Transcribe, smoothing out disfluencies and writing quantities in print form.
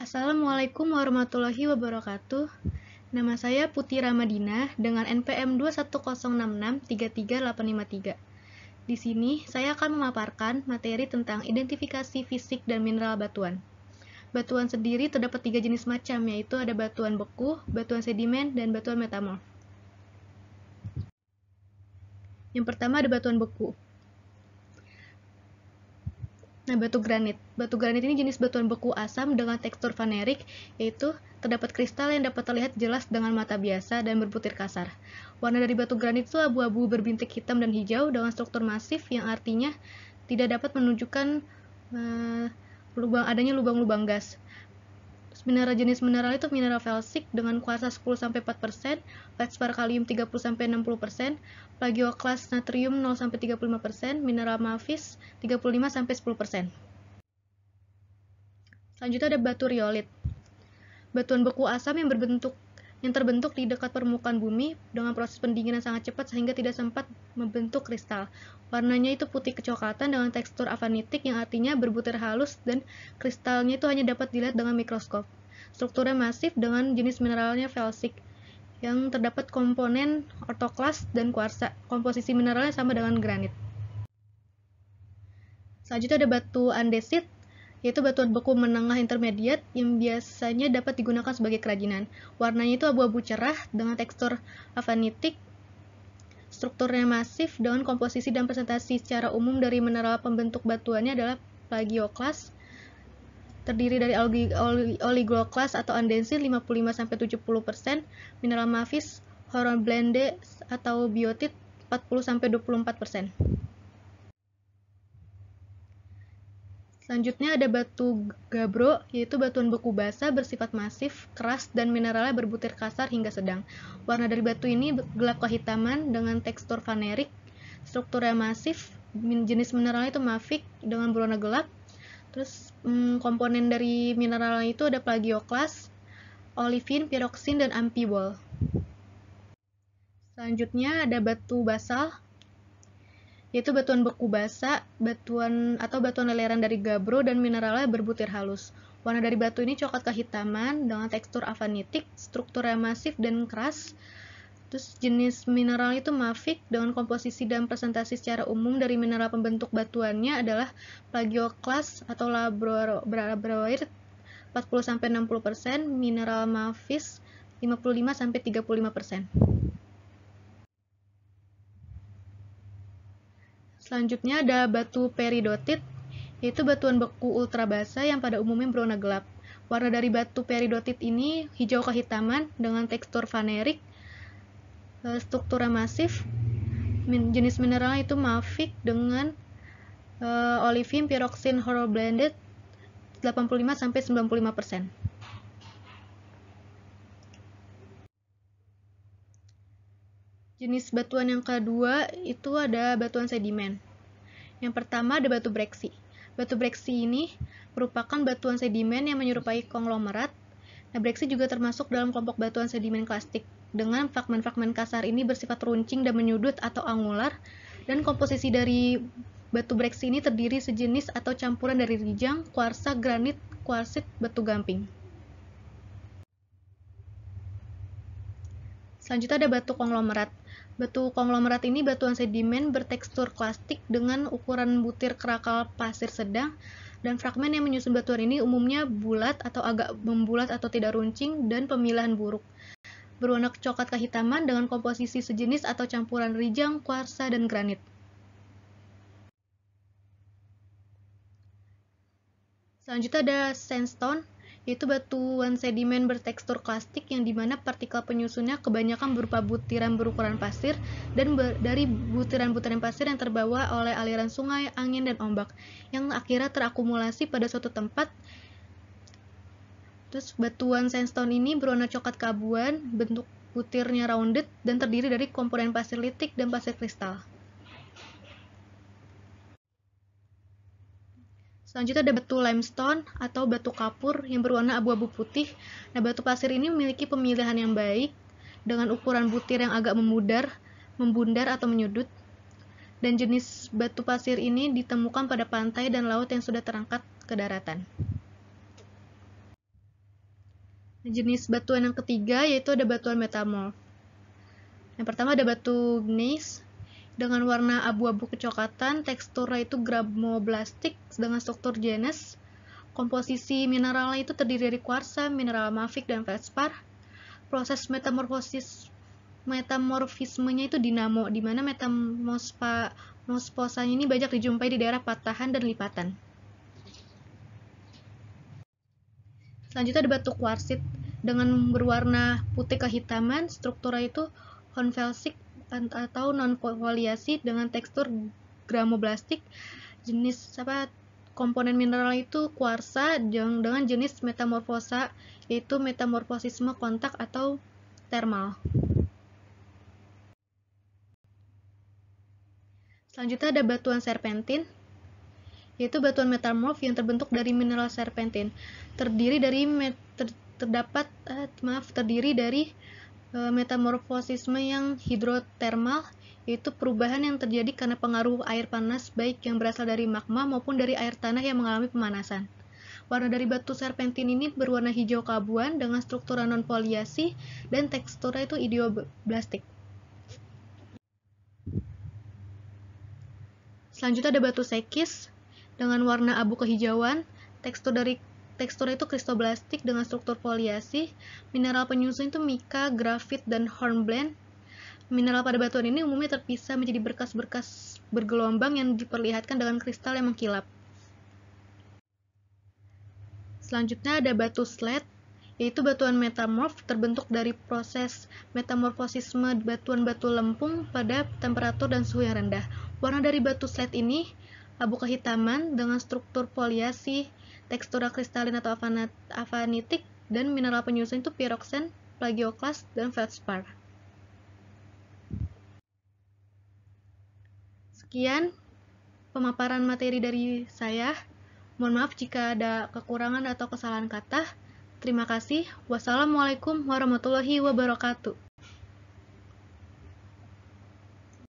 Assalamualaikum warahmatullahi wabarakatuh. Nama saya Putih Ramadina dengan NPM 210663383. Di sini saya akan memaparkan materi tentang identifikasi fisik dan mineral batuan. Batuan sendiri terdapat 3 jenis macam, yaitu ada batuan beku, batuan sedimen, dan batuan metamorf. Yang pertama ada batuan beku. Nah, batu granit. Batu granit ini jenis batuan beku asam dengan tekstur vanerik, yaitu terdapat kristal yang dapat terlihat jelas dengan mata biasa dan berbutir kasar. Warna dari batu granit itu abu-abu berbintik hitam dan hijau dengan struktur masif yang artinya tidak dapat menunjukkan adanya lubang-lubang gas. Jenis mineral itu mineral felsik dengan kuarsa 10-4%, feldspar kalium 30-60%, plagioklas natrium 0-35%, mineral mafiz 35-10%. Selanjutnya ada batu riolit. Batuan beku asam yang terbentuk di dekat permukaan bumi dengan proses pendinginan sangat cepat sehingga tidak sempat membentuk kristal. Warnanya itu putih kecoklatan dengan tekstur avanitik yang artinya berbutir halus dan kristalnya itu hanya dapat dilihat dengan mikroskop. Strukturnya masif dengan jenis mineralnya felsik yang terdapat komponen ortoklas dan kuarsa. Komposisi mineralnya sama dengan granit. Selanjutnya ada batu andesit, yaitu batuan beku menengah intermediate yang biasanya dapat digunakan sebagai kerajinan. Warnanya itu abu-abu cerah dengan tekstur avanitik, strukturnya masif dengan komposisi dan presentasi secara umum dari mineral pembentuk batuannya adalah plagioklas, terdiri dari oligoclast atau andesit 55-70%, mineral mafiz, hornblende atau biotit 40-24%. Selanjutnya ada batu gabbro, yaitu batuan beku basa bersifat masif, keras, dan mineralnya berbutir kasar hingga sedang. Warna dari batu ini gelap kehitaman dengan tekstur vanerik, strukturnya masif, jenis mineralnya itu mafik dengan berwarna gelap. Terus komponen dari mineralnya itu ada plagioklas, olivin, piroksin, dan ampibol. Selanjutnya ada batu basal, yaitu batuan beku basa, batuan leleran dari gabbro dan mineralnya berbutir halus. Warna dari batu ini coklat kehitaman dengan tekstur avanitik, strukturnya masif dan keras. Terus jenis mineral itu mafik dengan komposisi dan presentasi secara umum dari mineral pembentuk batuannya adalah plagioklas atau labradorite 40-60%, mineral mafiz 55-35%. Selanjutnya ada batu peridotit, yaitu batuan beku ultra basa yang pada umumnya berwarna gelap. Warna dari batu peridotit ini hijau kehitaman dengan tekstur vanerik, strukturnya masif, jenis mineralnya itu mafik dengan olivin, piroksin, hornblende 85-95%. Jenis batuan yang kedua itu ada batuan sedimen. Yang pertama ada batu breksi. Batu breksi ini merupakan batuan sedimen yang menyerupai konglomerat. Nah, breksi juga termasuk dalam kelompok batuan sedimen klastik. Dengan fragmen-fragmen kasar ini bersifat runcing dan menyudut atau angular, dan komposisi dari batu breksi ini terdiri sejenis atau campuran dari rijang, kuarsa, granit, kuarsit, batu gamping. Selanjutnya ada batu konglomerat. Batu konglomerat ini batuan sedimen bertekstur klastik dengan ukuran butir kerakal pasir sedang, dan fragmen yang menyusun batuan ini umumnya bulat atau agak membulat atau tidak runcing dan pemilahan buruk. Berwarna coklat kehitaman dengan komposisi sejenis atau campuran rijang, kuarsa, dan granit. Selanjutnya ada sandstone, yaitu batuan sedimen bertekstur klastik yang dimana partikel penyusunnya kebanyakan berupa butiran berukuran pasir dan dari butiran-butiran pasir yang terbawa oleh aliran sungai, angin, dan ombak yang akhirnya terakumulasi pada suatu tempat. Terus batuan sandstone ini berwarna coklat keabuan, bentuk butirnya rounded, dan terdiri dari komponen pasir litik dan pasir kristal. Selanjutnya ada batu limestone atau batu kapur yang berwarna abu-abu putih. Nah, batu pasir ini memiliki pemilihan yang baik dengan ukuran butir yang agak membundar atau menyudut. Dan jenis batu pasir ini ditemukan pada pantai dan laut yang sudah terangkat ke daratan. Jenis batuan yang ketiga yaitu ada batuan metamorf. Yang pertama ada batu gneiss dengan warna abu-abu kecoklatan, teksturnya itu gramoblastik dengan struktur genus. Komposisi mineralnya itu terdiri dari kuarsa, mineral mafic, dan feldspar. Proses metamorfismenya itu dinamo, di mana metamorfosanya ini banyak dijumpai di daerah patahan dan lipatan. Selanjutnya ada batu kuarsit dengan berwarna putih kehitaman, strukturnya itu konvulsik atau non-foliasi dengan tekstur gramoblastik. Jenis komponen mineral itu kuarsa dengan jenis metamorfosa yaitu metamorfosisme kontak atau thermal. Selanjutnya ada batuan serpentin, yaitu batuan metamorf yang terbentuk dari mineral serpentin. Terdiri dari metamorfosisme yang hidrotermal, yaitu perubahan yang terjadi karena pengaruh air panas baik yang berasal dari magma maupun dari air tanah yang mengalami pemanasan. Warna dari batu serpentin ini berwarna hijau keabuan dengan struktur non-foliasi dan teksturnya itu idioblastik. Selanjutnya ada batu sekis dengan warna abu kehijauan, tekstur itu kristoblastik dengan struktur foliasi. Mineral penyusun itu mika, grafit, dan hornblende. Mineral pada batuan ini umumnya terpisah menjadi berkas-berkas bergelombang yang diperlihatkan dengan kristal yang mengkilap. Selanjutnya ada batu slate, yaitu batuan metamorf terbentuk dari proses metamorfosisme batuan-batu lempung pada temperatur dan suhu yang rendah. Warna dari batu slate ini abu kehitaman dengan struktur foliasi, tekstur kristalin atau avanitik, dan mineral penyusun itu pyroxene, plagioclase, dan feldspar. Sekian pemaparan materi dari saya. Mohon maaf jika ada kekurangan atau kesalahan kata. Terima kasih. Wassalamualaikum warahmatullahi wabarakatuh.